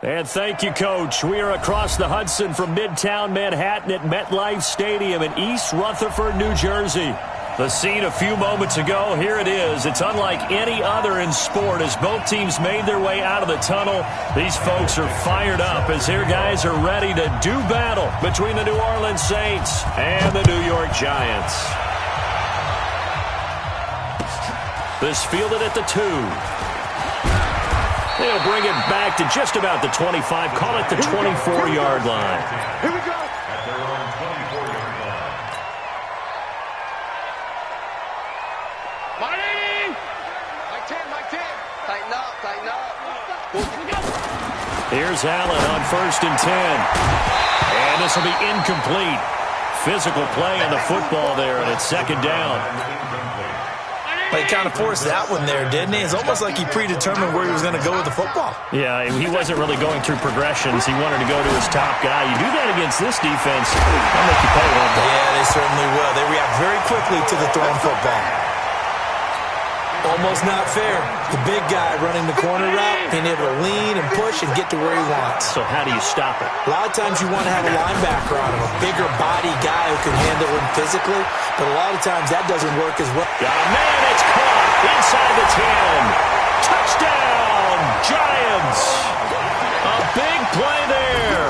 And thank you, Coach. We are across the Hudson from Midtown Manhattan at MetLife Stadium in East Rutherford, New Jersey. The scene a few moments ago, here it is. It's unlike any other in sport as both teams made their way out of the tunnel. These folks are fired up as their guys are ready to do battle between the New Orleans Saints and the New York Giants. This fielded at the 2. They'll bring it back to just about the 25, call it the 24-yard line. Here we go. At their own 24-yard line. Marty! Mike 10. Tighten up. Here's Allen on 1st and 10. And this will be incomplete. Physical play on the football there, and it's 2nd down. He kind of forced that one there, didn't he? It's almost like he predetermined where he was going to go with the football. Yeah, he wasn't really going through progressions. He wanted to go to his top guy. You do that against this defense, they'll make you pay one. Yeah, they certainly will. They react very quickly to the thrown football. Almost not fair. The big guy running the corner route, being able to lean and push and get to where he wants. So how do you stop it? A lot of times you want to have a linebacker on him, a bigger body guy who can handle him physically, but a lot of times that doesn't work as well. Got a man, it's caught inside the 10. Touchdown, Giants. A big play there.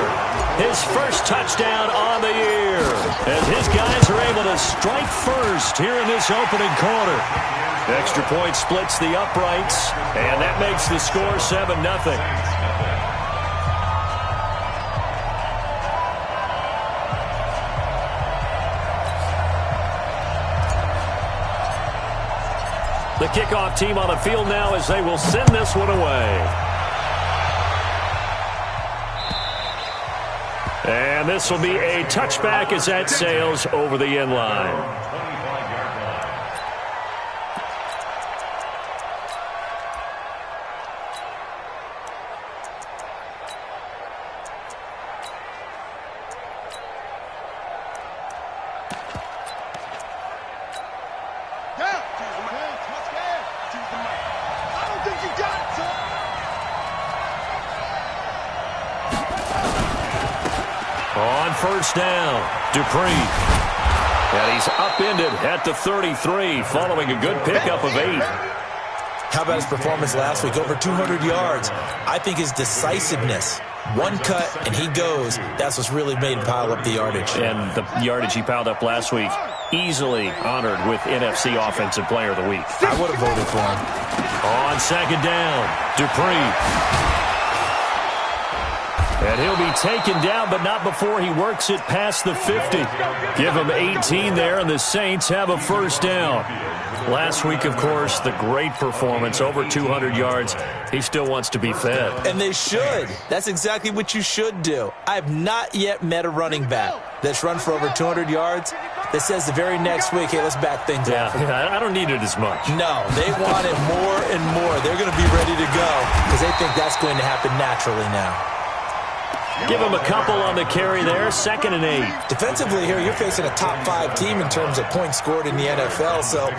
His first touchdown on the year as his guys are able to strike first here in this opening quarter. Extra point splits the uprights, and that makes the score 7-0. The kickoff team on the field now as they will send this one away. And this will be a touchback as that sails over the end line. On 1st down, Dupree. And he's upended at the 33 following a good pickup of 8. How about his performance last week? Over 200 yards. I think his decisiveness, one cut and he goes, that's what's really made him pile up the yardage. And the yardage he piled up last week, easily honored with NFC Offensive Player of the Week. I would have voted for him. On 2nd down, Dupree. And he'll be taken down, but not before he works it past the 50. Give him 18 there, and the Saints have a 1st down. Last week, of course, the great performance, over 200 yards. He still wants to be fed. And they should. That's exactly what you should do. I have not yet met a running back that's run for over 200 yards that says the very next week, hey, let's back things up. Yeah, I don't need it as much. No, they want it more and more. They're going to be ready to go because they think that's going to happen naturally now. Give him a couple on the carry there, 2nd and 8. Defensively here, you're facing a top 5 team in terms of points scored in the NFL. So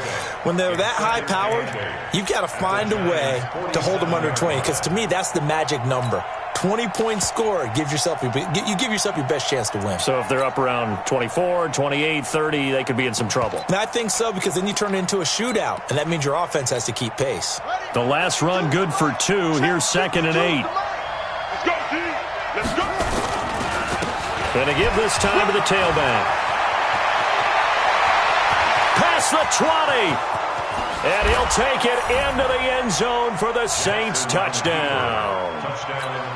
when they're that high-powered, you've got to find a way to hold them under 20. Because to me, that's the magic number. 20 points scored, you give yourself your best chance to win. So if they're up around 24, 28, 30, they could be in some trouble. And I think so, because then you turn it into a shootout, and that means your offense has to keep pace. The last run good for 2. Here's 2nd and 8. Let's go, D. Let's go. Going to give this time to the tailback. Past the 20. And he'll take it into the end zone for the Saints touchdown.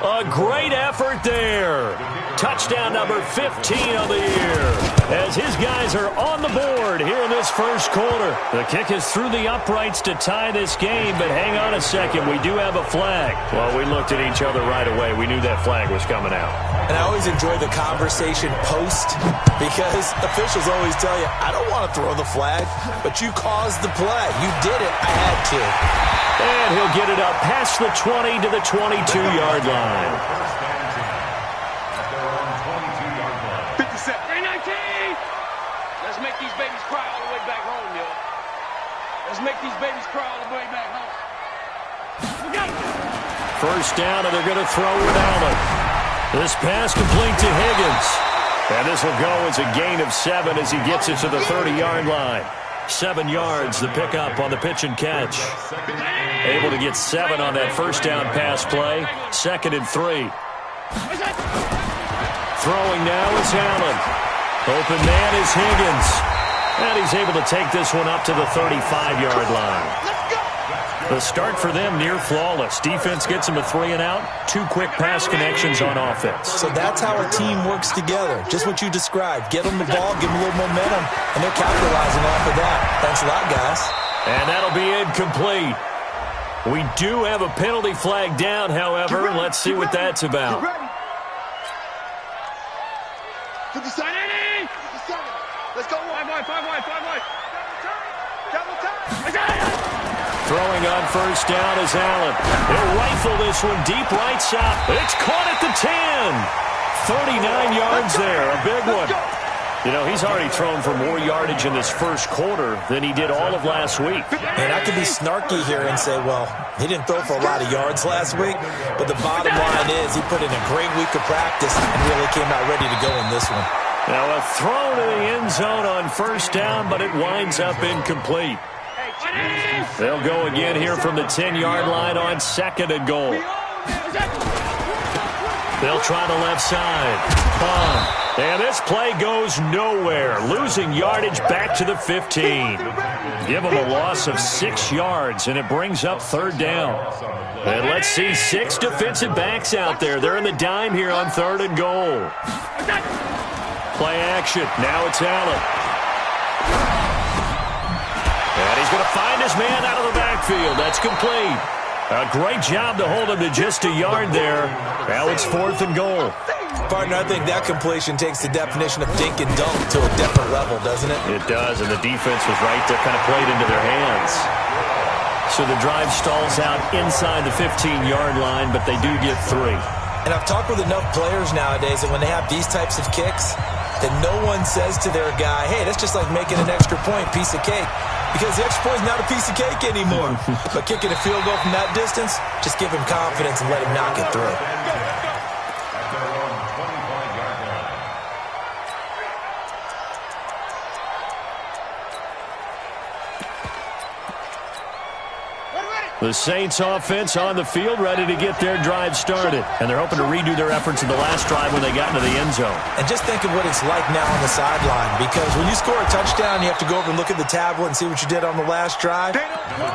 A great effort there. Touchdown number 15 of the year as his guys are on the board here in this first quarter. The kick is through the uprights to tie this game, but hang on a second. We do have a flag. Well, we looked at each other right away. We knew that flag was coming out. And I always enjoy the conversation post because officials always tell you, I don't want to throw the flag, but you caused the play. You did it. I had to. And he'll get it up past the 20 to the 22-yard line. 50 cents. 319. Let's make these babies cry all the way back home, yo. Let's make these babies cry all the way back home. We got it. First down, and they're going to throw with Allen. This pass complete to Higgins. And this will go as a gain of 7 as he gets it to the 30-yard line. 7 yards, the pickup on the pitch and catch. Able to get 7 on that first down pass play. 2nd and 3. Throwing now is Allen. Open man is Higgins. And he's able to take this one up to the 35-yard line. The start for them near flawless. Defense gets them a 3 and out. 2 quick pass connections on offense. So that's how a team works together. Just what you described. Get them the ball, give them a little momentum, and they're capitalizing off of that. Thanks a lot, guys. And that'll be incomplete. We do have a penalty flag down, however. Let's see what that's about. Let's go. 5 wide. Double time. Throwing on first down is Allen. He'll rifle this one deep right side. It's caught at the 10. 39 yards there, a big one. You know, he's already thrown for more yardage in this first quarter than he did all of last week. And I could be snarky here and say, well, he didn't throw for a lot of yards last week, but the bottom line is he put in a great week of practice and really came out ready to go in this one. Now a throw to the end zone on first down, but it winds up incomplete. They'll go again here from the 10-yard line on 2nd and goal. They'll try the left side. And this play goes nowhere. Losing yardage back to the 15. Give them a loss of 6 yards, and it brings up 3rd down. And let's see 6 defensive backs out there. They're in the dime here on 3rd and goal. Play action. Now it's Allen. And he's going to find his man out of the backfield. That's complete. A great job to hold him to just a yard there. Now it's 4th and goal. Partner, I think that completion takes the definition of dink and dunk to a different level, doesn't it? It does, and the defense was right there, kind of played into their hands. So the drive stalls out inside the 15-yard line, but they do get 3. And I've talked with enough players nowadays that when they have these types of kicks, that no one says to their guy, hey, that's just like making an extra point, piece of cake. Because the extra point is not a piece of cake anymore. But kicking a field goal from that distance, just give him confidence and let him knock it through. The Saints offense on the field, ready to get their drive started. And they're hoping to redo their efforts in the last drive when they got into the end zone. And just think of what it's like now on the sideline. Because when you score a touchdown, you have to go over and look at the tablet and see what you did on the last drive.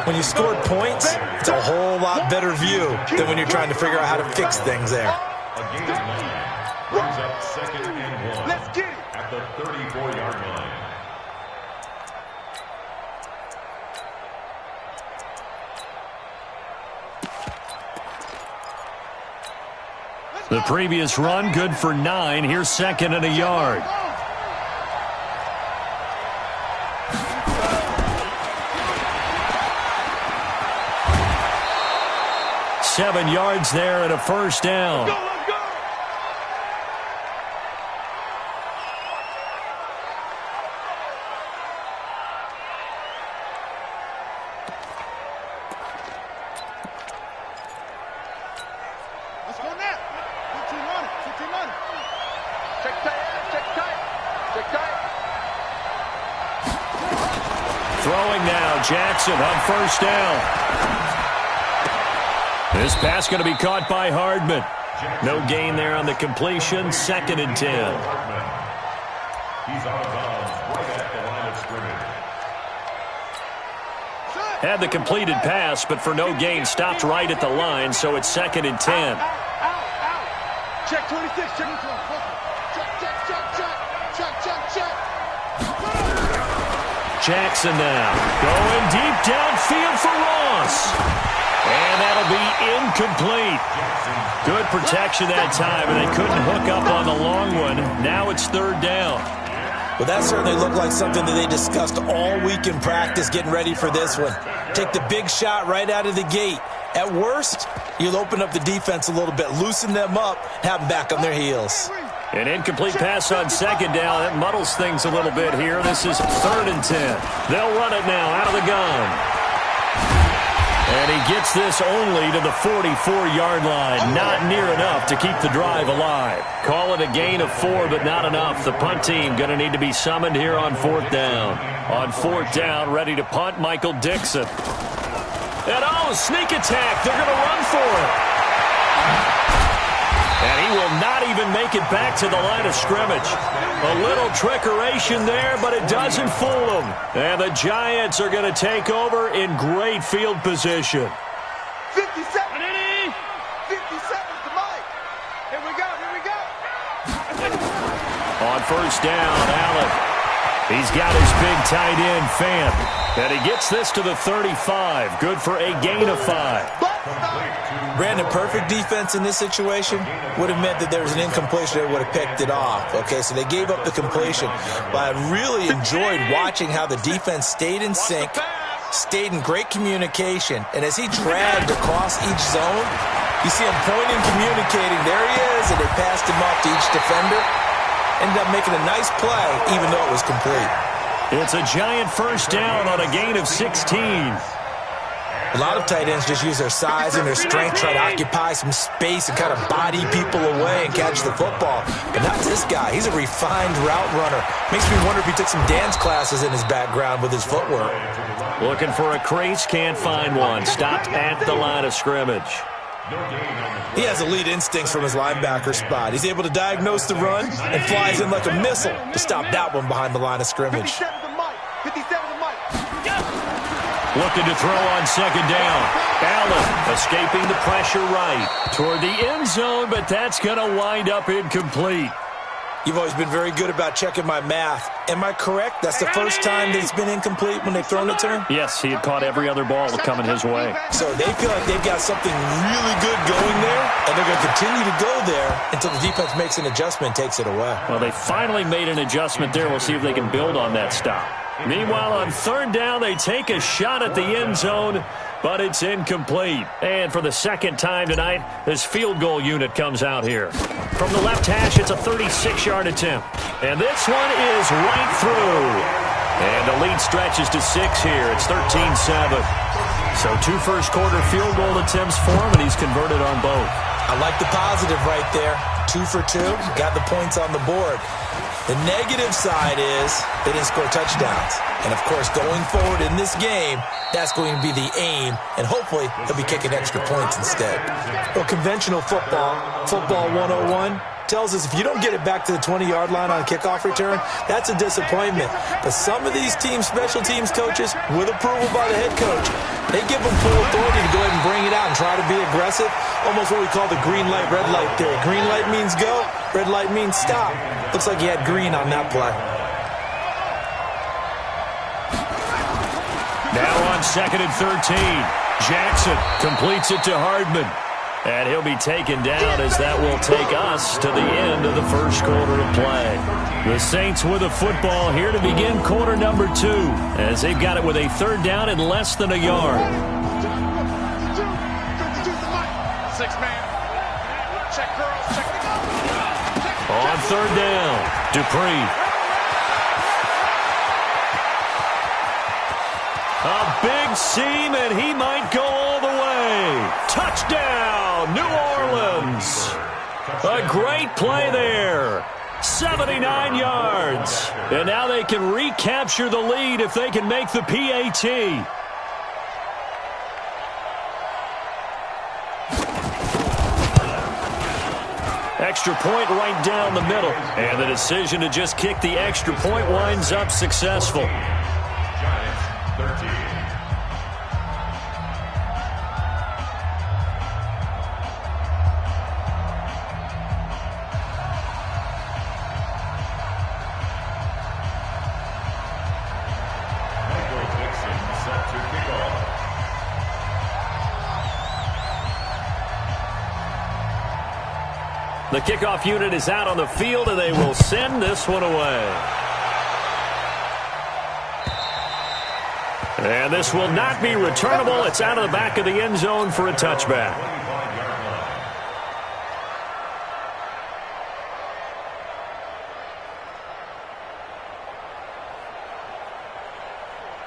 When you scored points, it's a whole lot better view than when you're trying to figure out how to fix things there. Brings up 2nd and 1. Let's get it. At the 34-yard line. The previous run, good for 9. Here's 2nd and a yard. Seven yards there and a first down. Throwing now, Jackson on first down. This pass going to be caught by Hardman. No gain there on the completion. 2nd and 10. He's on bounds right at the line of scrimmage. Had the completed pass, but for no gain, stopped right at the line, so it's 2nd and 10. Check 26, check 26. Check. Jackson now going deep downfield for Ross. And that'll be incomplete. Good protection that time, and they couldn't hook up on the long one. Now it's 3rd down. Well, that certainly looked like something that they discussed all week in practice, getting ready for this one. Take the big shot right out of the gate. At worst, you'll open up the defense a little bit, loosen them up, have them back on their heels. An incomplete pass on 2nd down. That muddles things a little bit here. This is 3rd and 10. They'll run it now out of the gun. And he gets this only to the 44-yard line. Not near enough to keep the drive alive. Call it a gain of 4, but not enough. The punt team going to need to be summoned here on 4th down. On 4th down, ready to punt, Michael Dixon. And sneak attack. They're going to run for it. And he will not even make it back to the line of scrimmage. A little trickeration there, but it doesn't fool him. And the Giants are going to take over in great field position. 57. 57 to Mike. Here we go. On 1st down, Allen. He's got his big tight end, Fant. And he gets this to the 35. Good for a gain of 5. Brandon, perfect defense in this situation would have meant that there was an incompletion that would have picked it off. Okay, so they gave up the completion. But I really enjoyed watching how the defense stayed in sync, stayed in great communication, and as he dragged across each zone, you see him pointing, communicating. There he is, and they passed him off to each defender. Ended up making a nice play, even though it was complete. It's a Giant 1st down on a gain of 16. A lot of tight ends just use their size and their strength, try to occupy some space and kind of body people away and catch the football. But not this guy. He's a refined route runner. Makes me wonder if he took some dance classes in his background with his footwork. Looking for a crease, can't find one. Stopped at the line of scrimmage. He has elite instincts from his linebacker spot. He's able to diagnose the run and flies in like a missile to stop that one behind the line of scrimmage. 57 to Mike. 57 to Mike. Looking to throw on 2nd down. Allen escaping the pressure right toward the end zone, but that's going to wind up incomplete. You've always been very good about checking my math. Am I correct? That's the first time that it's been incomplete when they've thrown it to him? Yes, he had caught every other ball coming his way. So they feel like they've got something really good going there, and they're going to continue to go there until the defense makes an adjustment and takes it away. Well, they finally made an adjustment there. We'll see if they can build on that stop. Meanwhile, on 3rd down, they take a shot at the end zone, but it's incomplete. And for the 2nd time tonight, this field goal unit comes out here. From the left hash, it's a 36-yard attempt. And this one is right through. And the lead stretches to 6 here. It's 13-7. So 2 first-quarter field goal attempts for him, and he's converted on both. I like the positive right there. 2 for 2. Got the points on the board. The negative side is they didn't score touchdowns. And, of course, going forward in this game, that's going to be the aim, and hopefully he'll be kicking extra points instead. Well, conventional football 101, tells us if you don't get it back to the 20-yard line on a kickoff return, that's a disappointment. But some of these teams, special teams coaches, with approval by the head coach, they give them full authority to go ahead and bring it out and try to be aggressive, almost what we call the green light, red light theory. Green light means go, red light means stop. Looks like he had green on that play. Now on 2nd and 13, Jackson completes it to Hardman. And he'll be taken down as that will take us to the end of the first quarter of play. The Saints with a football here to begin quarter number 2 as they've got it with a 3rd down and less than a yard. 6-man. Check girls. Check the check. On 3rd down, Dupree. A big seam, and he might go all the way. Touchdown, New Orleans. A great play there. 79 yards. And now they can recapture the lead if they can make the PAT. Extra point right down the middle. And the decision to just kick the extra point winds up successful. Giants 13. The kickoff unit is out on the field, and they will send this one away. And this will not be returnable. It's out of the back of the end zone for a touchback.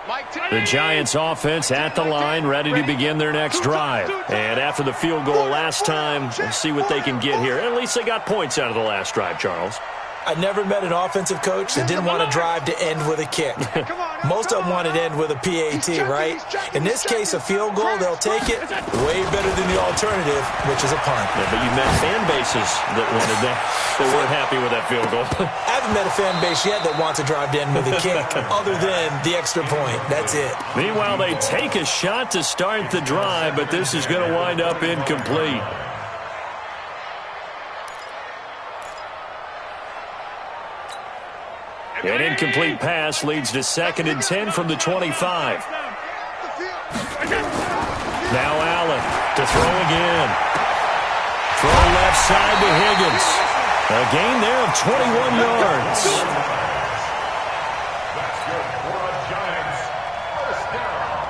Mike, The Giants offense at the line, ready to begin their next drive. And after the field goal last time, we'll see what they can get here. At least they got points out of the last drive, Charles. I never met an offensive coach that didn't want to drive to end with a kick. Most of them wanted to end with a PAT, right? In this case, a field goal, they'll take it way better than the alternative, which is a punt. Yeah, but you met fan bases that wanted that. They weren't happy with that field goal. I haven't met a fan base yet that wants to drive to end with a kick other than the extra point. That's it. Meanwhile, they take a shot to start the drive, but this is going to wind up incomplete. An incomplete pass leads to 2nd and 10 from the 25. Now Allen to throw again. Throw left side to Higgins. A gain there of 21 yards. That's good for the Giants. First down.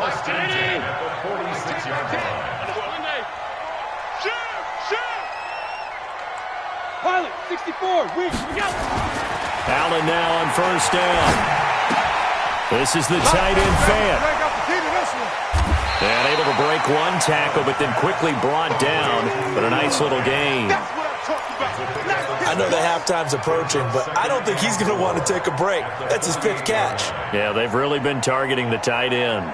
First and 10 at the 46-yard line. Pilot, 64, we go. Allen now on first down. This is the tight end Fant. And able to break one tackle, but then quickly brought down. But a nice little gain. I know the halftime's approaching, but I don't think he's going to want to take a break. That's his 5th catch. Yeah, they've really been targeting the tight end.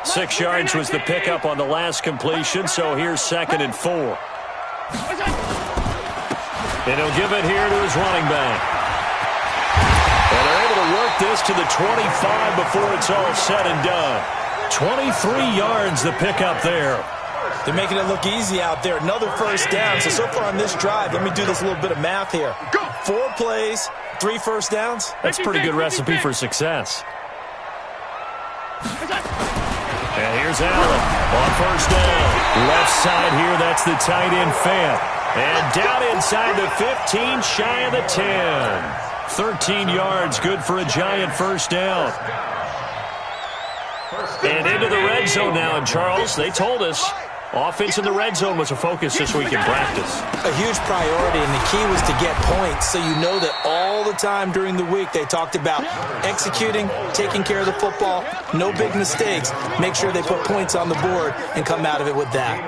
6 yards was the pickup on the last completion, so here's 2nd and 4. And he'll give it here to his running back. And they're able to work this to the 25 before it's all said and done. 23 yards the pickup there. They're making it look easy out there. Another first down. So far on this drive, let me do this little bit of math here. 4 plays, 3 first downs. That's a pretty good recipe for success. And here's Allen on first down. Left side here, that's the tight end Fant. And down inside the 15, shy of the 10. 13 yards, good for a Giant first down. And into the red zone now, and Charles, they told us offense in the red zone was a focus this week in practice. A huge priority, and the key was to get points. So you know that all the time during the week they talked about executing, taking care of the football, no big mistakes. Make sure they put points on the board and come out of it with that.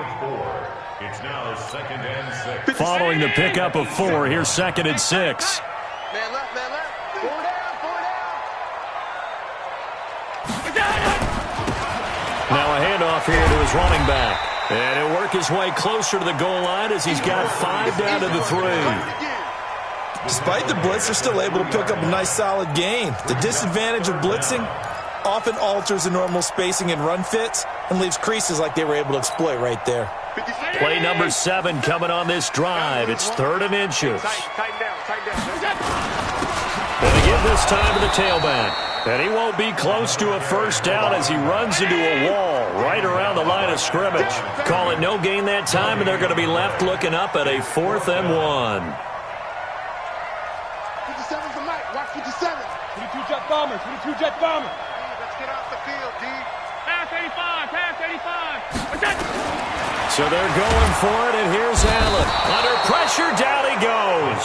It's now 2nd and 6. Following the pickup of 4, here's 2nd and 6. Man left, man left. 4 down. Now a handoff here to his running back. And he'll work his way closer to the goal line as he's got 5 down to the 3. Despite the blitz, they're still able to pick up a nice solid gain. The disadvantage of blitzing often alters the normal spacing and run fits and leaves creases like they were able to exploit right there. Play number 7 coming on this drive. It's 3rd and inches. Tighten down. And again this time to the tailback. And he won't be close to a first down as he runs into a wall right around the line of scrimmage. Call it no gain that time, and they're going to be left looking up at a 4th and 1. 57's the mic. Watch 57. 22 jet bomber. Let's get off the field, D. Pass 85. So they're going for it, and here's Allen. Under pressure, down he goes.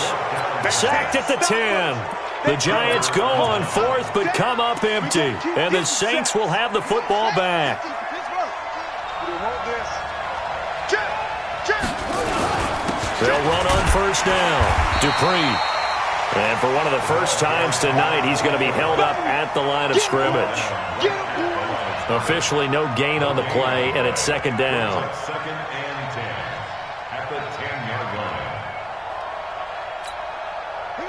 Sacked at the 10. The Giants go on 4th, but come up empty. And the Saints will have the football back. They'll run on first down. Dupree. And for one of the first times tonight, he's going to be held up at the line of scrimmage. Officially no gain on the play, and it's 2nd down. 2nd and 10 at the 10-yard line.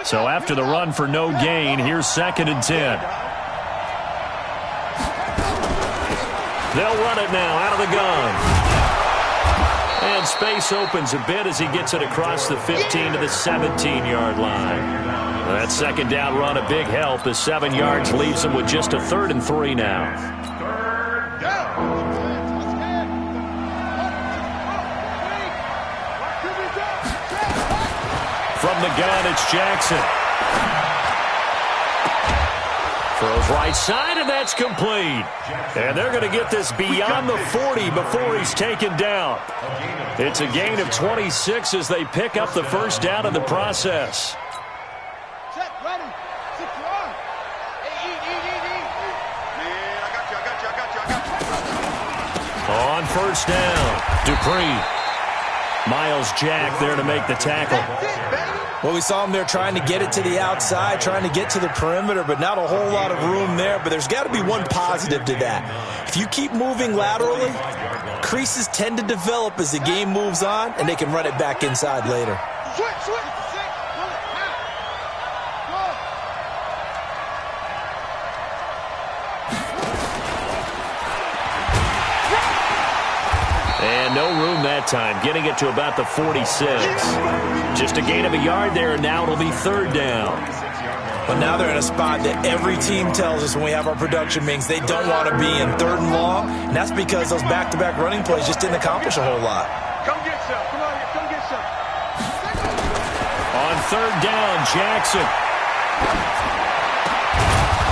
So after the run for no gain, here's 2nd and 10. They'll run it now out of the gun. And space opens a bit as he gets it across the 15 to the 17-yard line. That 2nd down run a big help. The 7 yards leaves him with just a 3rd and 3 now. 3rd down. From the gun, it's Jackson. Throws right side, and that's complete. And they're going to get this beyond the 40 before he's taken down. It's a gain of 26 as they pick up the first down in the process. On first down, Dupree. Miles Jack there to make the tackle. Well, we saw him there trying to get it to the outside, trying to get to the perimeter, but not a whole lot of room there. But there's got to be one positive to that. If you keep moving laterally, creases tend to develop as the game moves on, and they can run it back inside later. And no room that time, getting it to about the 46. Just a gain of a yard there, and now it'll be third down. But now they're in a spot that every team tells us when we have our production meetings they don't want to be in, third and long, and that's because those back-to-back running plays just didn't accomplish a whole lot. Come get some. Come on here. Come get some. On third down, Jackson.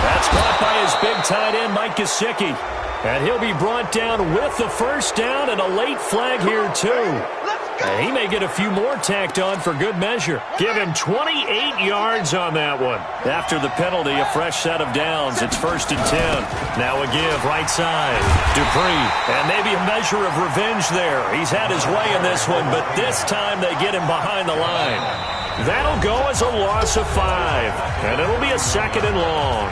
That's caught by his big tight end, Mike Gesicki. And he'll be brought down with the first down and a late flag here, too. And he may get a few more tacked on for good measure. Give him 28 yards on that one. After the penalty, a fresh set of downs. It's first and 10. Now a give, right side. Dupree. And maybe a measure of revenge there. He's had his way in this one, but this time they get him behind the line. That'll go as a loss of 5. And it'll be a second and long.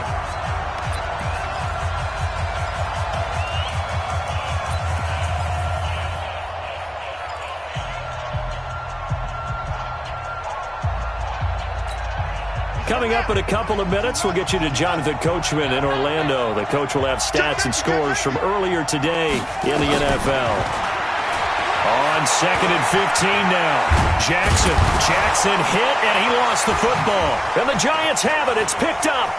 Coming up in a couple of minutes, we'll get you to Jonathan Coachman in Orlando. The coach will have stats and scores from earlier today in the NFL. On second and 15 now. Jackson hit, and he lost the football. And the Giants have it. It's picked up.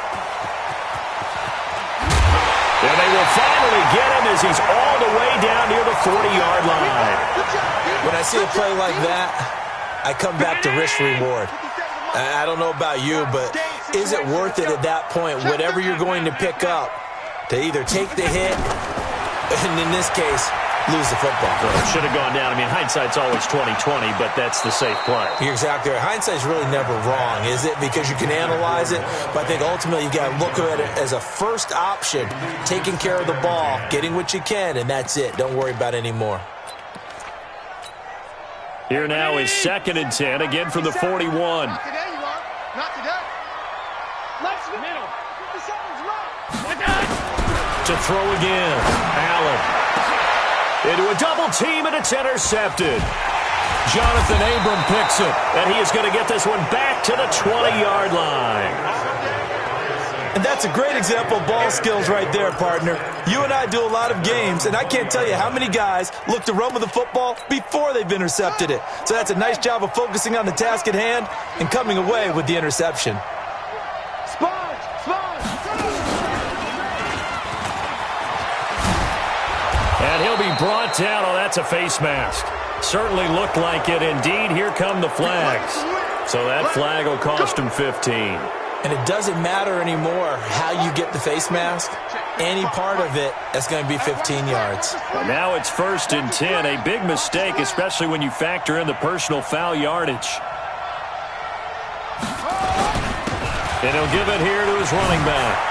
And they will finally get him as he's all the way down near the 40-yard line. When I see a play like that, I come back to risk-reward. I don't know about you, but is it worth it at that point, whatever you're going to pick up, to either take the hit, and in this case, lose the football? Well, it should have gone down. I mean, hindsight's always 20/20, but that's the safe play. You're exactly right. Hindsight's really never wrong, is it? Because you can analyze it, but I think ultimately you got to look at it as a first option, taking care of the ball, getting what you can, and that's it. Don't worry about it anymore. Here now is second and 10, again from the 41. Not today, you are. Not today. Let's middle. 50 seconds left. To throw again. Allen. Into a double team, and it's intercepted. Jonathan Abram picks it, and he is going to get this one back to the 20-yard line. And that's a great example of ball skills right there, partner. You and I do a lot of games, and I can't tell you how many guys look to run with the football before they've intercepted it. So that's a nice job of focusing on the task at hand and coming away with the interception. And he'll be brought down. Oh, that's a face mask. Certainly looked like it. Indeed, here come the flags. So that flag will cost him 15. And it doesn't matter anymore how you get the face mask. Any part of it, that's going to be 15 yards. And now it's first and 10. A big mistake, especially when you factor in the personal foul yardage. And he'll give it here to his running back.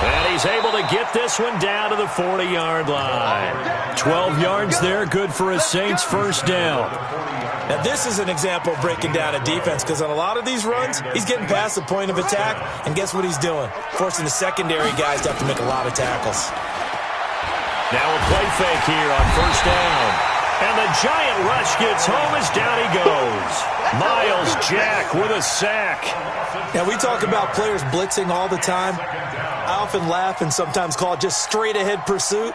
And he's able to get this one down to the 40-yard line. 12 yards there, good for a Saints first down. Now, this is an example of breaking down a defense, because on a lot of these runs, he's getting past the point of attack, and guess what he's doing? Forcing the secondary guys to have to make a lot of tackles. Now a play fake here on first down. And the giant rush gets home as down he goes. Miles Jack with a sack. Now, we talk about players blitzing all the time. I often laugh and sometimes call it just straight-ahead pursuit.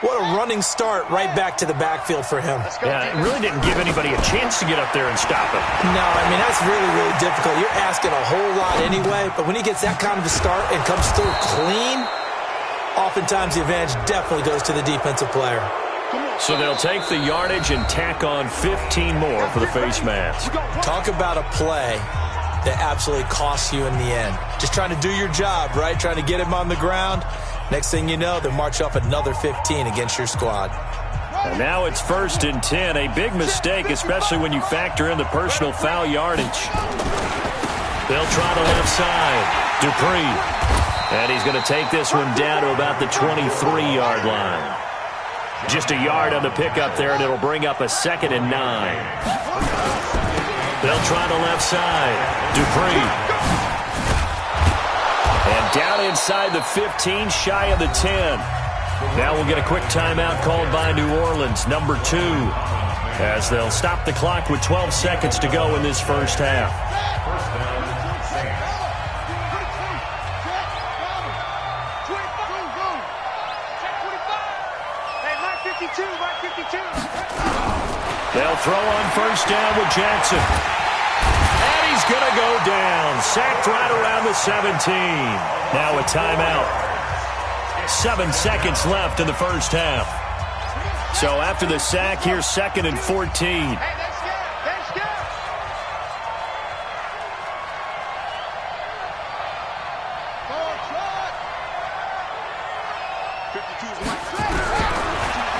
What a running start right back to the backfield for him. Yeah, it really didn't give anybody a chance to get up there and stop him. No, I mean, that's really, really difficult. You're asking a whole lot anyway, but when he gets that kind of a start and comes through clean, oftentimes the advantage definitely goes to the defensive player. So they'll take the yardage and tack on 15 more for the face mask. Talk about a play that absolutely costs you in the end. Just trying to do your job, right? Trying to get him on the ground. Next thing you know, they'll march off another 15 against your squad. And now it's first and 10. A big mistake, especially when you factor in the personal foul yardage. They'll try the left side. Dupree. And he's going to take this one down to about the 23-yard line. Just a yard on the pickup there, and it'll bring up a 2nd and 9. They'll try the left side. Dupree. And down inside the 15, shy of the 10. Now we'll get a quick timeout called by New Orleans, number 2, as they'll stop the clock with 12 seconds to go in this first half. They'll throw on first down with Jackson. And he's going to go down. Sacked right around the 17. Now a timeout. 7 seconds left in the first half. So after the sack, here's 2nd and 14.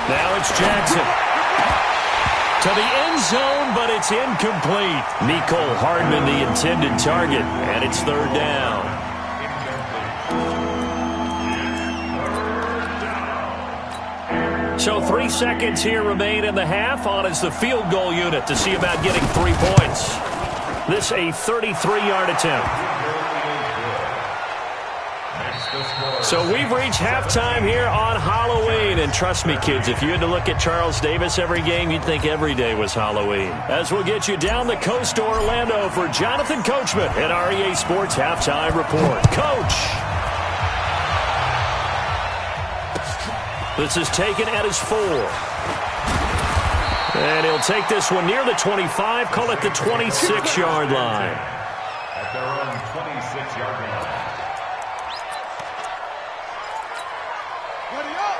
Now it's Jackson. To the end zone, but it's incomplete. Mecole Hardman, the intended target, and it's 3rd down. So 3 seconds here remain in the half. On is the field goal unit to see about getting 3 points. This a 33-yard attempt. So we've reached halftime here on Halloween. And trust me, kids, if you had to look at Charles Davis every game, you'd think every day was Halloween. As we'll get you down the coast to Orlando for Jonathan Coachman at REA Sports Halftime Report. Coach! This is taken at his 4. And he'll take this one near the 25, call it the 26-yard line. At their own 26-yard line.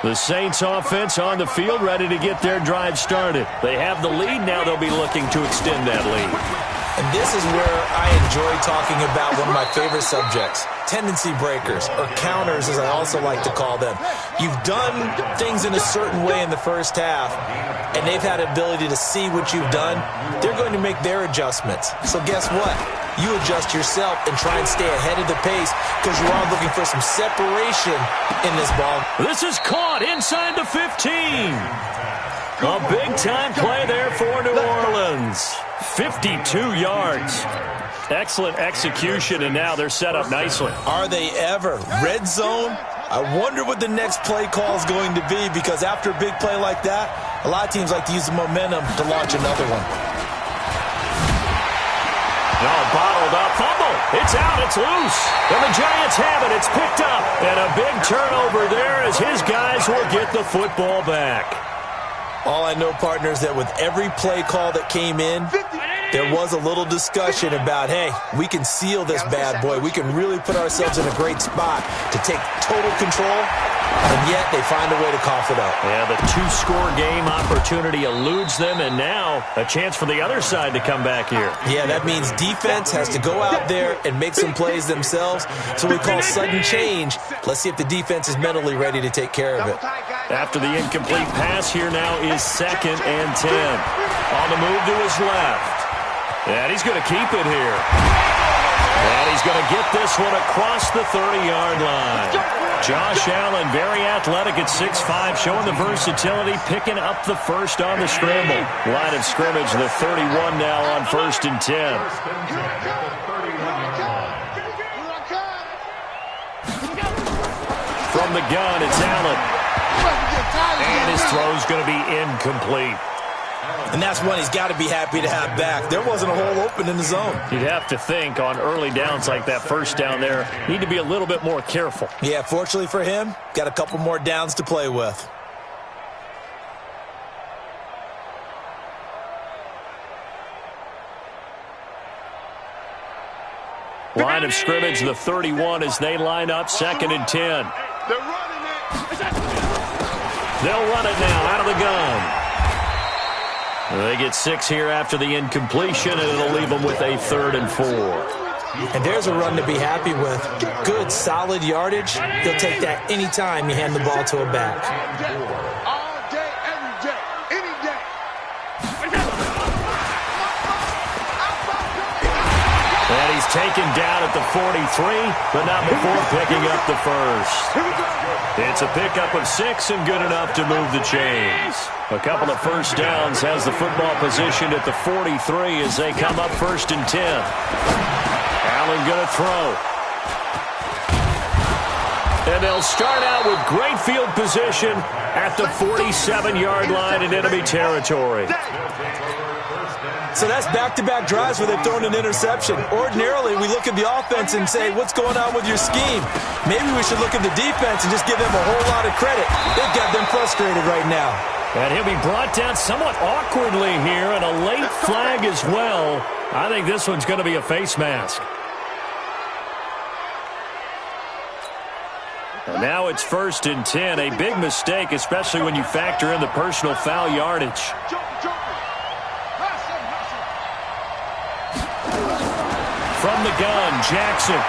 The Saints offense on the field, ready to get their drive started. They have the lead. Now they'll be looking to extend that lead. And this is where I enjoy talking about one of my favorite subjects, tendency breakers, or counters as I also like to call them. You've done things in a certain way in the first half, and they've had ability to see what you've done. They're going to make their adjustments. So guess what? You adjust yourself and try and stay ahead of the pace because you are looking for some separation in this ball. This is caught inside the 15. A big-time play there for New Orleans. 52 yards. Excellent execution, and now they're set up nicely. Are they ever? Red zone? I wonder what the next play call is going to be, because after a big play like that, a lot of teams like to use the momentum to launch another one. Oh, bottled up. Fumble. It's out. It's loose. And the Giants have it. It's picked up. And a big turnover there as his guys will get the football back. All I know, partner, is that with every play call that came in, there was a little discussion about, hey, we can seal this bad boy. We can really put ourselves in a great spot to take total control, and yet they find a way to cough it up. Yeah, the 2-score game opportunity eludes them, and now a chance for the other side to come back here. Yeah, that means defense has to go out there and make some plays themselves. So we call sudden change. Let's see if the defense is mentally ready to take care of it. After the incomplete pass, here now is 2nd and 10. On the move to his left. And he's going to keep it here. And he's going to get this one across the 30-yard line. Josh Allen, very athletic at 6'5", showing the versatility, picking up the first on the scramble. Line of scrimmage, the 31 now on 1st and 10. From the gun, it's Allen. And his throw's going to be incomplete. And that's one he's got to be happy to have back. There wasn't a hole open in the zone. You'd have to think on early downs like that first down there, need to be a little bit more careful. Yeah, fortunately for him, got a couple more downs to play with. Line of scrimmage, the 31 as they line up 2nd and 10. They'll run it now out of the gun. They get 6 here after the incompletion, and it'll leave them with a 3rd and 4. And there's a run to be happy with. Good, solid yardage. He'll take that any time you hand the ball to a back. All day, every day, any day. And he's taken down at the 43, but not before picking up the first. It's a pickup of 6 and good enough to move the chains. A couple of first downs has the football positioned at the 43 as they come up 1st and 10. Allen going to throw. And they'll start out with great field position at the 47-yard line in enemy territory. So that's back-to-back drives where they've thrown an interception. Ordinarily, we look at the offense and say, what's going on with your scheme? Maybe we should look at the defense and just give them a whole lot of credit. They've got them frustrated right now. And he'll be brought down somewhat awkwardly here, and a late flag as well. I think this one's going to be a face mask. And now it's 1st and 10. A big mistake, especially when you factor in the personal foul yardage. From the gun, Jackson.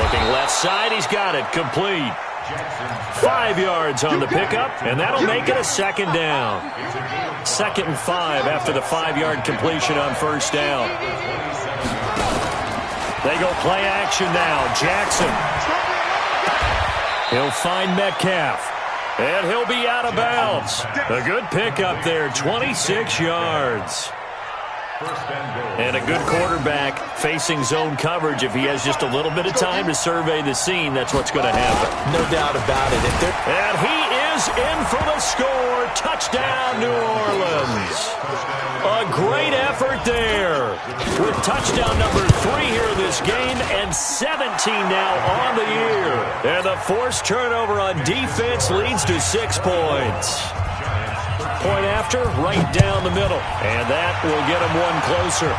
Looking left side, he's got it. Complete. 5 yards on the pickup, and that'll make it a 2nd down. 2nd and 5 after the 5-yard completion on 1st down. They go play action now. Jackson. He'll find Metcalf. And he'll be out of bounds. A good pickup there, 26 yards. And a good quarterback facing zone coverage. If he has just a little bit of time to survey the scene, that's what's going to happen. No doubt about it. And he is in for the score. Touchdown, New Orleans. A great effort there. With touchdown number 3 here in this game and 17 now on the year. And the forced turnover on defense leads to 6 points. Point after, right down the middle. And that will get them one closer.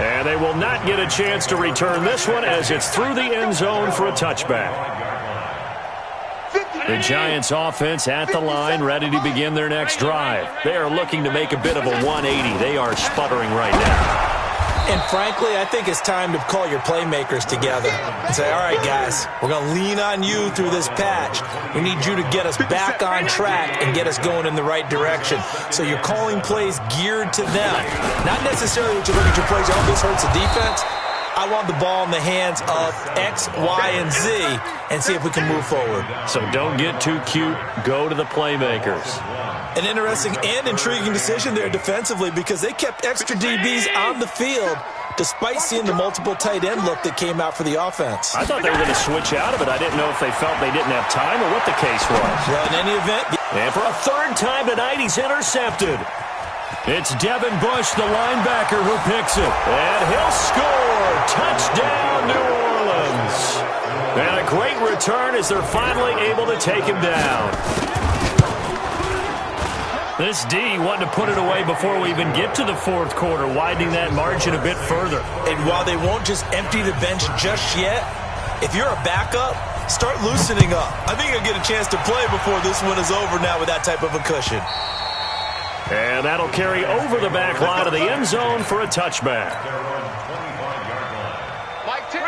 And they will not get a chance to return this one as it's through the end zone for a touchback. The Giants offense at the line, ready to begin their next drive. They are looking to make a bit of a 180. They are sputtering right now. And frankly, I think it's time to call your playmakers together and say, all right, guys, we're going to lean on you through this patch. We need you to get us back on track and get us going in the right direction. So you're calling plays geared to them. Not necessarily that you look at your plays, oh, this hurts the defense. I want the ball in the hands of X, Y, and Z and see if we can move forward. So don't get too cute. Go to the playmakers. An interesting and intriguing decision there defensively because they kept extra DBs on the field despite seeing the multiple tight end look that came out for the offense. I thought they were going to switch out of it. I didn't know if they felt they didn't have time or what the case was. Well, in any event. And for a 3rd time tonight, he's intercepted. It's Devin Bush, the linebacker, who picks it. And he'll score. Touchdown, New Orleans. And a great return as they're finally able to take him down. This D wanting to put it away before we even get to the 4th quarter, widening that margin a bit further. And while they won't just empty the bench just yet, if you're a backup, start loosening up. I think you'll get a chance to play before this one is over now with that type of a cushion. And that'll carry over the back line of the end zone for a touchback.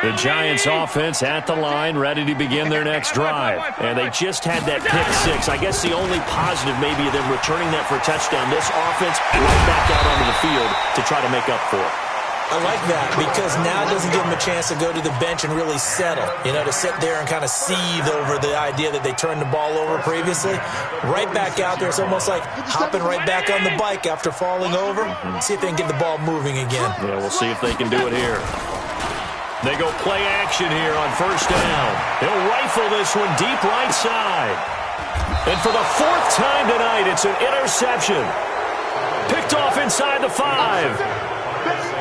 The Giants offense at the line, ready to begin their next drive. And they just had that pick 6. I guess the only positive maybe of them returning that for a touchdown. This offense right back out onto the field to try to make up for it. I like that because now it doesn't give them a chance to go to the bench and really settle. You know, to sit there and kind of seethe over the idea that they turned the ball over previously. Right back out there. It's almost like hopping right back on the bike after falling over. See if they can get the ball moving again. Yeah, we'll see if they can do it here. They go play action here on 1st down. They'll rifle this one deep right side. And for the 4th time tonight, it's an interception. Picked off inside the 5.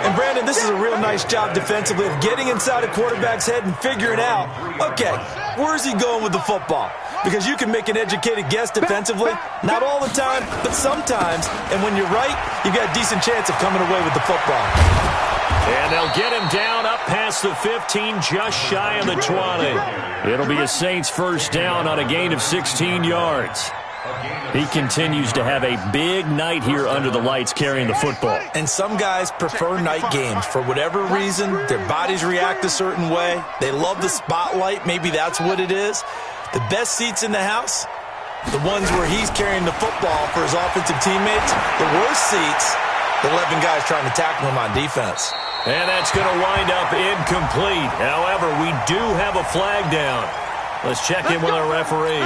And, Brandon, this is a real nice job defensively of getting inside a quarterback's head and figuring out, okay, where's he going with the football? Because you can make an educated guess defensively. Not all the time, but sometimes. And when you're right, you've got a decent chance of coming away with the football. And they'll get him down up past the 15, just shy of the 20. It'll be a Saints 1st down on a gain of 16 yards. He continues to have a big night here under the lights carrying the football. And some guys prefer night games. For whatever reason, their bodies react a certain way. They love the spotlight. Maybe that's what it is. The best seats in the house, the ones where he's carrying the football for his offensive teammates. The worst seats 11 guys trying to tackle him on defense. And that's going to wind up incomplete. However, we do have a flag down. Let's check in with our referee.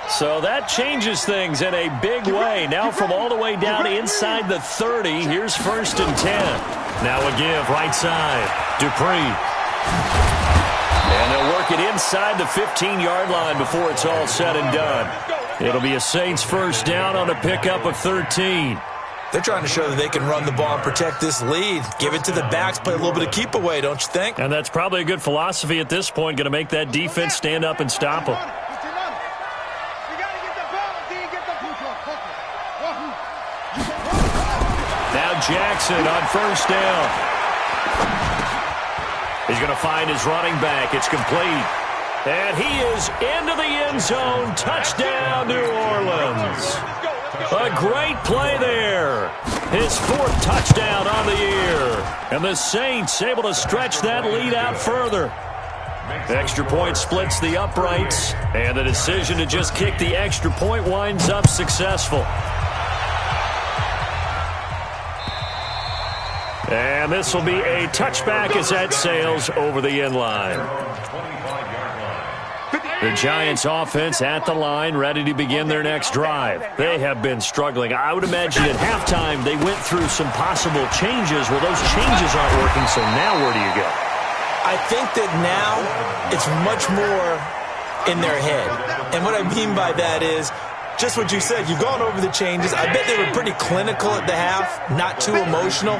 So that changes things in a big way. Now from all the way down inside the 30, here's 1st and 10. Now a give right side. Dupree. And they'll work it inside the 15-yard line before it's all said and done. It'll be a Saints first down on a pickup of 13. They're trying to show that they can run the ball and protect this lead. Give it to the backs, play a little bit of keep away, don't you think? And that's probably a good philosophy at this point, going to make that defense stand up and stop them. Now Jackson on first down. He's going to find his running back. It's complete. And he is into the end zone. Touchdown, New Orleans. A great play there. His 4th touchdown on the year. And the Saints able to stretch that lead out further. Extra point splits the uprights. And the decision to just kick the extra point winds up successful. And this will be a touchback as that sails over the end line. The Giants offense at the line, ready to begin their next drive. They have been struggling. I would imagine at halftime they went through some possible changes. Well, those changes aren't working, so now where do you go? I think that now it's much more in their head. And what I mean by that is just what you said. You've gone over the changes. I bet they were pretty clinical at the half, not too emotional.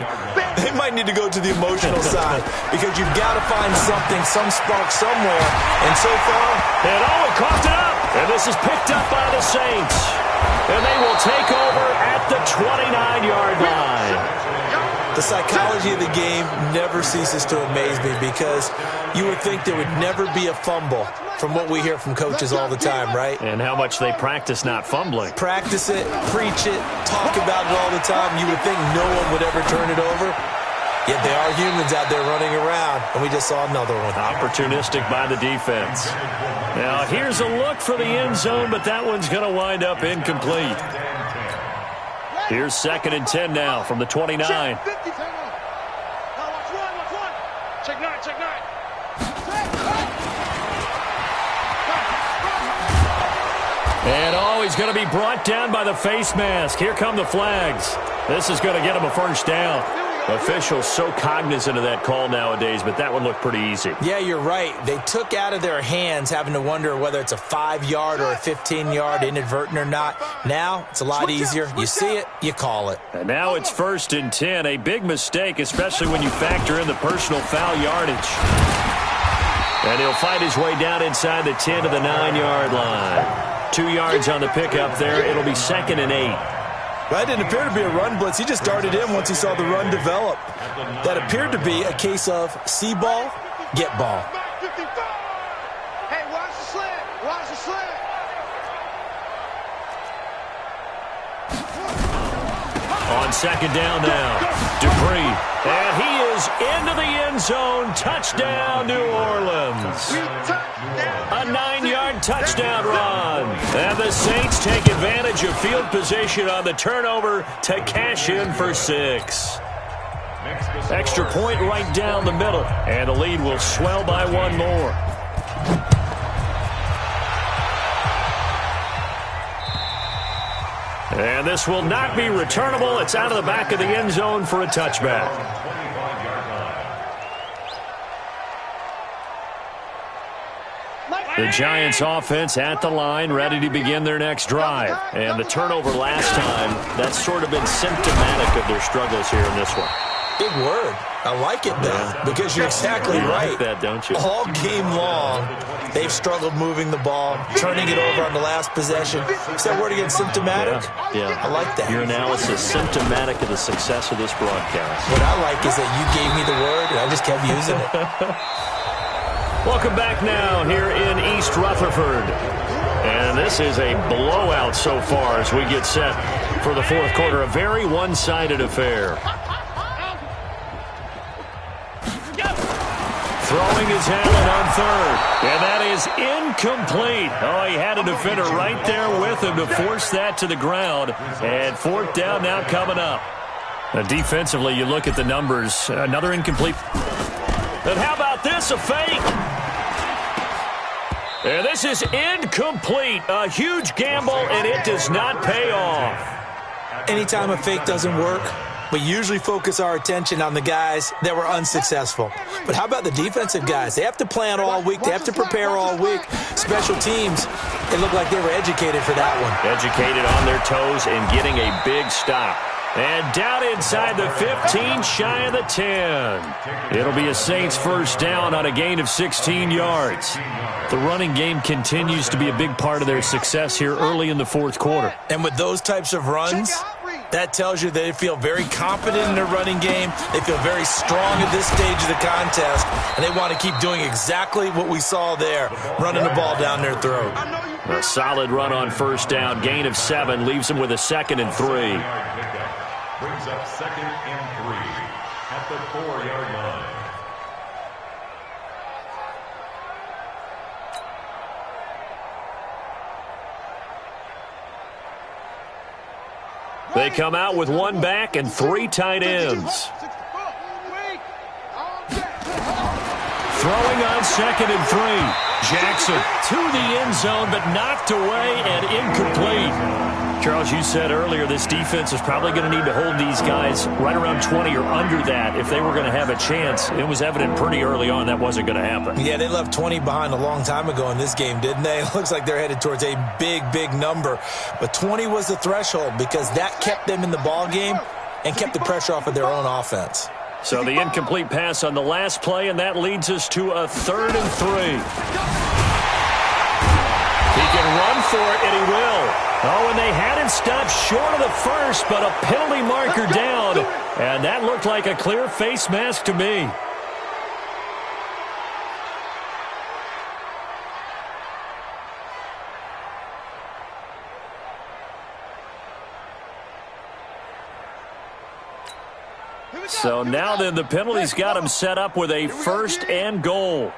They might need to go to the emotional side because you've got to find something, some spark somewhere. And so far, and he coughed it up. And this is picked up by the Saints. And they will take over at the 29-yard line. The psychology of the game never ceases to amaze me because you would think there would never be a fumble from what we hear from coaches all the time, right? And how much they practice not fumbling. Practice it, preach it, talk about it all the time. You would think no one would ever turn it over. Yet there are humans out there running around, and we just saw another one. Opportunistic by the defense. Now here's a look for the end zone, but that one's going to wind up incomplete. Here's 2nd and 10 now from the 29. Check 9. And he's going to be brought down by the face mask. Here come the flags. This is going to get him a first down. Officials so cognizant of that call nowadays, but that one looked pretty easy. Yeah, you're right. They took out of their hands having to wonder whether it's a 5-yard or a 15-yard inadvertent or not. Now it's a lot easier. You see it, you call it. And now it's 1st and 10. A big mistake, especially when you factor in the personal foul yardage. And he'll fight his way down inside the 10 to the 9-yard line. 2 yards on the pickup there. It'll be 2nd and 8. That didn't appear to be a run blitz. He just darted in once he saw the run develop. That appeared to be a case of see ball, get ball. Hey, watch the slant. Watch the slant. On 2nd down now, Dupree. And he is into the end zone. Touchdown, New Orleans. A 9-yard touchdown run. And the Saints take advantage of field position on the turnover to cash in for 6. Extra point right down the middle. And the lead will swell by 1 more. And this will not be returnable. It's out of the back of the end zone for a touchback. The Giants offense at the line, ready to begin their next drive. And the turnover last time, that's sort of been symptomatic of their struggles here in this one. Big word. I like it, though, because you're exactly right. Like that, don't you? All game long, they've struggled moving the ball, turning it over on the last possession. Is that word again, symptomatic? Yeah. I like that. Your analysis, symptomatic of the success of this broadcast. What I like is that you gave me the word, and I just kept using it. Welcome back now here in East Rutherford. And this is a blowout so far as we get set for the 4th quarter. A very one-sided affair. Throwing his Allen on third. And that is incomplete. Oh, he had a defender right there with him to force that to the ground. And fourth down now coming up. Defensively, you look at the numbers. Another incomplete. And how about this, a fake? And this is incomplete. A huge gamble, and it does not pay off. Anytime a fake doesn't work, we usually focus our attention on the guys that were unsuccessful. But how about the defensive guys? They have to plan all week. They have to prepare all week. Special teams, it looked like they were educated for that one. Educated on their toes and getting a big stop. And down inside the 15, shy of the 10. It'll be a Saints first down on a gain of 16 yards. The running game continues to be a big part of their success here early in the fourth quarter. And with those types of runs, that tells you they feel very confident in their running game. They feel very strong at this stage of the contest, and they want to keep doing exactly what we saw there, running the ball down their throat. A solid run on first down, gain of 7, leaves them with a 2nd and 3. Brings up 2nd and 3 at the 4-yard line. They come out with 1 back and 3 tight ends. Throwing on 2nd and 3. Jackson to the end zone, but knocked away and incomplete. Charles, you said earlier this defense is probably going to need to hold these guys right around 20 or under that if they were going to have a chance. It was evident pretty early on that wasn't going to happen. Yeah, they left 20 behind a long time ago in this game, didn't they? It looks like they're headed towards a big, big number. But 20 was the threshold because that kept them in the ball game and kept the pressure off of their own offense. So the incomplete pass on the last play, and that leads us to a 3rd and 3. He can run for it, and he will. Oh, and they had it stopped short of the first, but a penalty marker down. And that looked like a clear face mask to me. So now then the penalty's got him set up with a 1st and goal.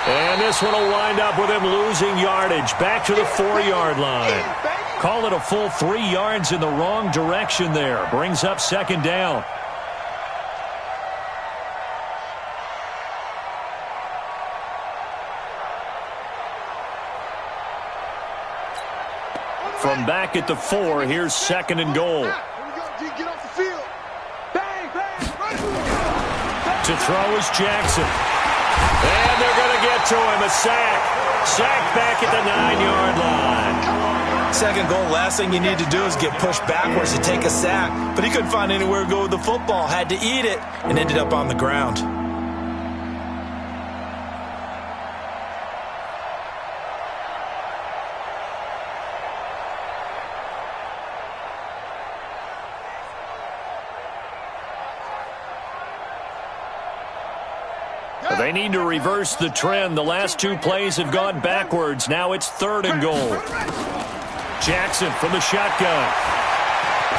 And this one will wind up with him losing yardage back to the 4-yard line. Call it a full 3 yards in the wrong direction there. Brings up 2nd down. From back at the 4, here's 2nd and goal. To throw is Jackson. And they're going to get to him. A sack. Sack back at the 9-yard line. 2nd goal, last thing you need to do is get pushed backwards to take a sack. But he couldn't find anywhere to go with the football. Had to eat it and ended up on the ground. They need to reverse the trend. The last 2 plays have gone backwards. Now it's 3rd and goal. Jackson from the shotgun.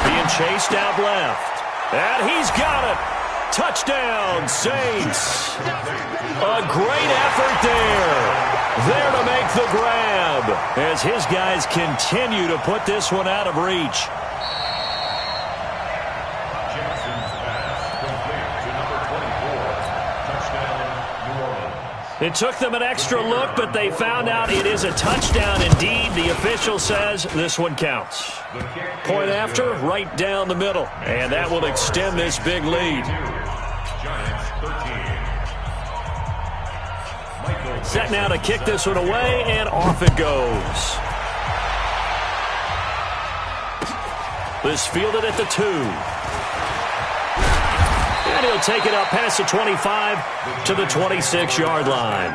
Being chased out left. And he's got it. Touchdown, Saints. A great effort there. There to make the grab as his guys continue to put this one out of reach. It took them an extra look, but they found out it is a touchdown indeed. The official says this one counts. Point after, right down the middle. And that will extend this big lead. Set now to kick this one away, and off it goes. This fielded at the 2. And he'll take it up past the 25 to the 26-yard line.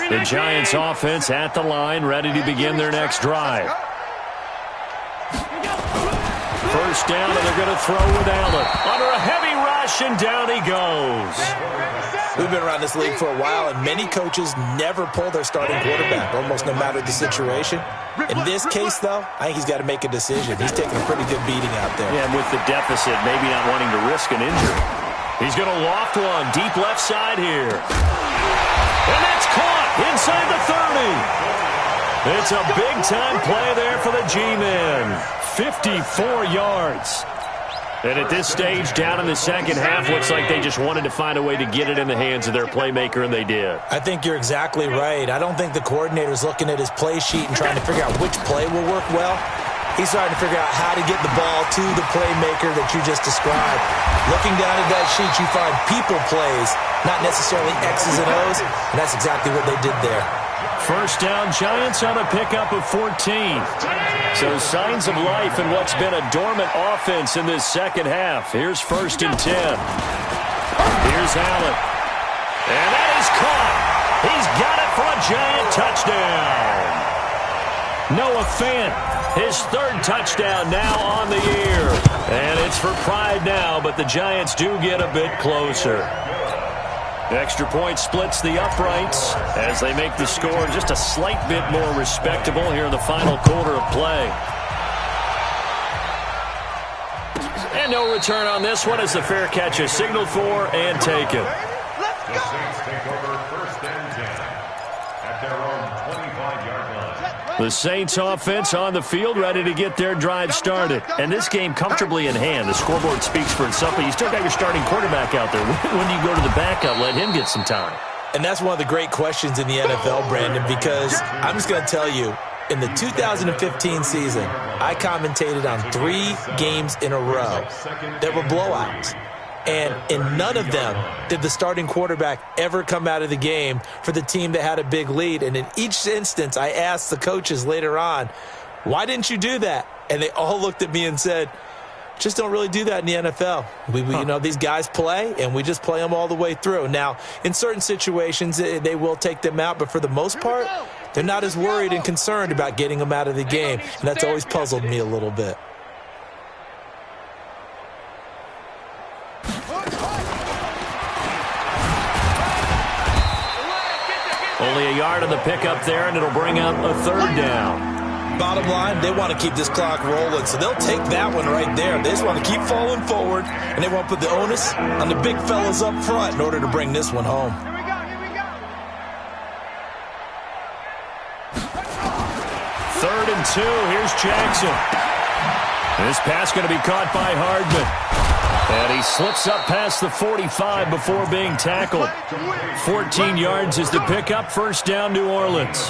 The Giants offense at the line, ready to begin their next drive. First down, and they're going to throw with Allen. Under a heavy rush, and down he goes. We've been around this league for a while, and many coaches never pull their starting quarterback, almost no matter the situation. In this case, though, I think he's got to make a decision. He's taking a pretty good beating out there. Yeah, and with the deficit, maybe not wanting to risk an injury. He's going to loft one deep left side here. And that's caught inside the 30. It's a big-time play there for the G-men. 54 yards. And at this stage, down in the second half, looks like they just wanted to find a way to get it in the hands of their playmaker, and they did. I think you're exactly right. I don't think the coordinator's looking at his play sheet and trying to figure out which play will work well. He's trying to figure out how to get the ball to the playmaker that you just described. Looking down at that sheet, you find people plays, not necessarily X's and O's, and that's exactly what they did there. First down, Giants on a pickup of 14. So signs of life in what's been a dormant offense in this second half. Here's 1st and 10. Here's Allen. And that is caught. He's got it for a Giant touchdown. Noah Fant, his 3rd touchdown now on the year. And it's for pride now, but the Giants do get a bit closer. Extra point splits the uprights as they make the score just a slight bit more respectable here in the final quarter of play. And no return on this one as the fair catch is signaled for and taken. The Saints take over 1st and 10 at their own 25-yard line. The Saints offense on the field, ready to get their drive started. And this game comfortably in hand. The scoreboard speaks for itself, but you still got your starting quarterback out there. When do you go to the backup? Let him get some time. And that's one of the great questions in the NFL, Brandon, because I'm just going to tell you, in the 2015 season, I commentated on 3 games in a row that were blowouts. And in none of them did the starting quarterback ever come out of the game for the team that had a big lead. And in each instance, I asked the coaches later on, why didn't you do that? And they all looked at me and said, just don't really do that in the NFL. You know, these guys play, and we just play them all the way through. Now, in certain situations, they will take them out, but for the most part, they're not as worried and concerned about getting them out of the game. And that's always puzzled me a little bit. Only a yard on the pickup there, and it'll bring up a 3rd down. Bottom line, they want to keep this clock rolling, so they'll take that one right there. They just want to keep falling forward, and they want to put the onus on the big fellas up front in order to bring this one home. Here we go. 3rd and 2. Here's Jackson. This pass going to be caught by Hardman. And he slips up past the 45 before being tackled. 14 yards is the pickup. 1st down, New Orleans.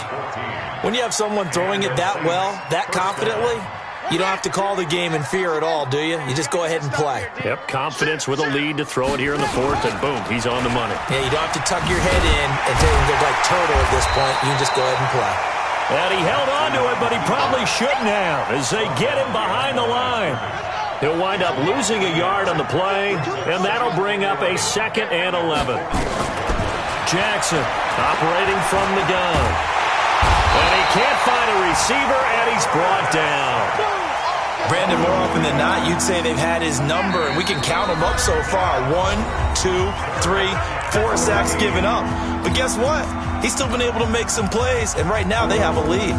When you have someone throwing it that well, that confidently, you don't have to call the game in fear at all, do you? You just go ahead and play. Yep, confidence with a lead to throw it here in the 4th, and boom, he's on the money. Yeah, you don't have to tuck your head in and look like turtle at this point. You can just go ahead and play. And he held on to it, but he probably shouldn't have as they get him behind the line. He'll wind up losing a yard on the play, and that'll bring up a 2nd and 11. Jackson operating from the gun. And he can't find a receiver, and he's brought down. Brandon, more often than not, you'd say they've had his number, and we can count them up so far. 1, 2, 3, 4 sacks given up. But guess what? He's still been able to make some plays, and right now they have a lead.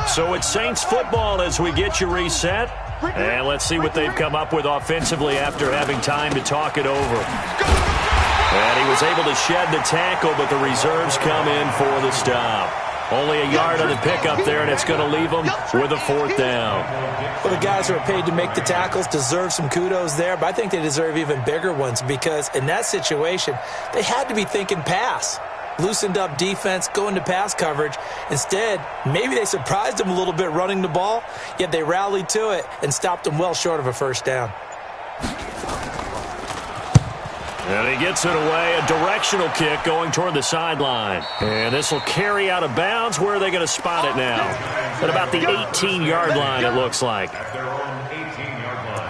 So it's Saints football as we get you reset. And let's see what they've come up with offensively after having time to talk it over. And he was able to shed the tackle, but the reserves come in for the stop. Only a yard on the pickup there, and it's going to leave them with a 4th down. Well, the guys who are paid to make the tackles deserve some kudos there, but I think they deserve even bigger ones because in that situation, they had to be thinking pass. Loosened up defense, going to pass coverage. Instead, maybe they surprised them a little bit running the ball, yet they rallied to it and stopped them well short of a 1st down. And he gets it away, a directional kick going toward the sideline. And this will carry out of bounds. Where are they going to spot it now? At about the 18-yard line, it looks like. At their own 18-yard line.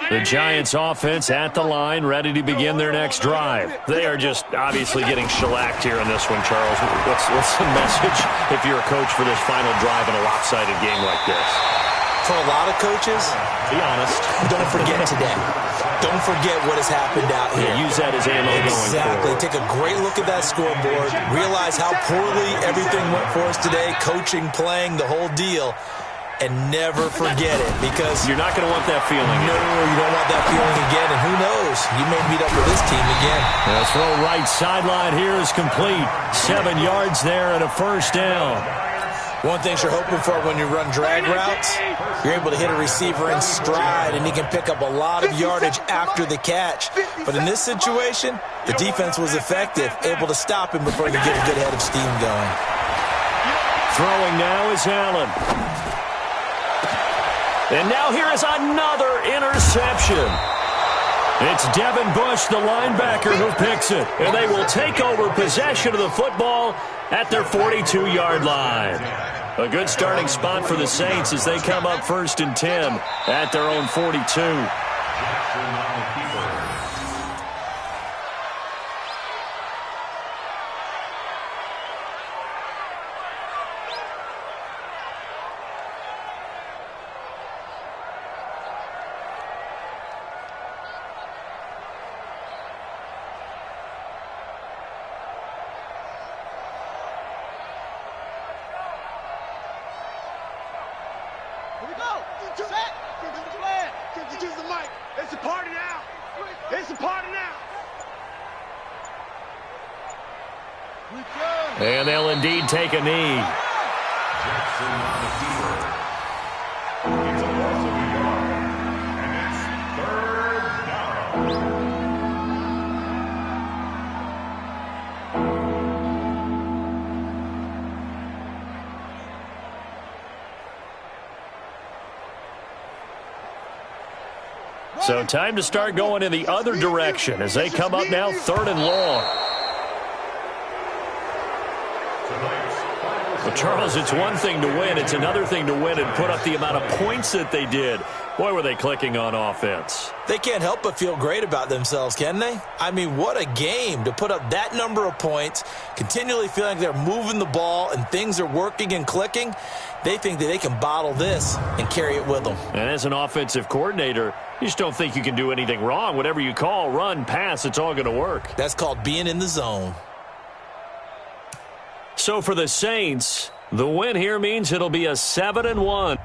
The Giants offense at the line, ready to begin their next drive. They are just obviously getting shellacked here in this one, Charles. What's the message if you're a coach for this final drive in a lopsided game like this? For a lot of coaches, Be honest. don't forget today. don't forget what has happened out here. Yeah, use that as ammo going forward. Exactly. Take a great look at that scoreboard. Realize how poorly everything went for us today, coaching, playing, the whole deal. And never forget it, because you're not going to want that feeling. No, you don't want that feeling again. And who knows? You may meet up with this team again. The throw right sideline here is complete. 7 yards there and a first down. One thing you're hoping for when you run drag routes, you're able to hit a receiver in stride, and he can pick up a lot of yardage after the catch. But in this situation, the defense was effective, able to stop him before he could get a good head of steam going. Throwing now is Allen. And now here is another interception. It's Devin Bush, the linebacker, who picks it. And they will take over possession of the football at their 42-yard line. A good starting spot for the Saints as they come up 1st and 10 at their own 42. It's a party now. It's a party now. And they'll indeed take a knee. Jackson on the keeper. It's a loss of a yard. And it's 3rd down. So time to start going in the other direction as they come up now 3rd and long. Well, Charles, it's one thing to win. It's another thing to win and put up the amount of points that they did. Boy, were they clicking on offense. They can't help but feel great about themselves, can they? I mean, what a game to put up that number of points, continually feeling like they're moving the ball and things are working and clicking. They think that they can bottle this and carry it with them. And as an offensive coordinator, you just don't think you can do anything wrong. Whatever you call, run, pass, it's all going to work. That's called being in the zone. So for the Saints, the win here means it'll be a 7-1.